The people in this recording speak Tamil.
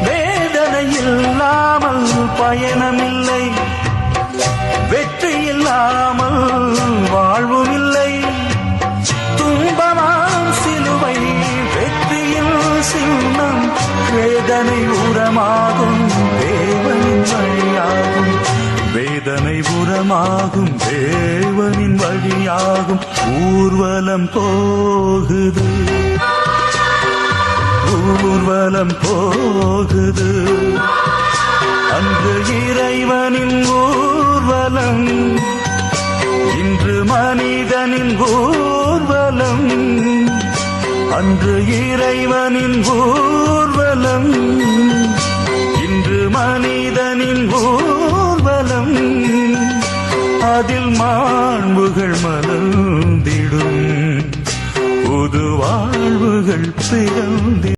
வேதனை இல்லாமல் பயணமில்லை, வெற்றி இல்லாமல் வாழ்வும் இல்லை. துன்பமாம் சிலுவை வெற்றியில் சின்னம், வேதனை உரமாகும் தேவனின் வழியாகும், வேதனை உரமாகும் தேவனின் வழியாகும். ஊர்வலம் போகுது, ஊர்வலம் போகுது, அன்று இறைவனின் ஊர்வலம், இன்று மனிதனின் ஊர்வலம். அன்று இறைவனின் ஊர்வலம், இன்று மனிதனின் ஊர்வலம். அதில் மாண்புகள் மலர்ந்திடும், புது வாழ்வுகள் பிறந்திடும்.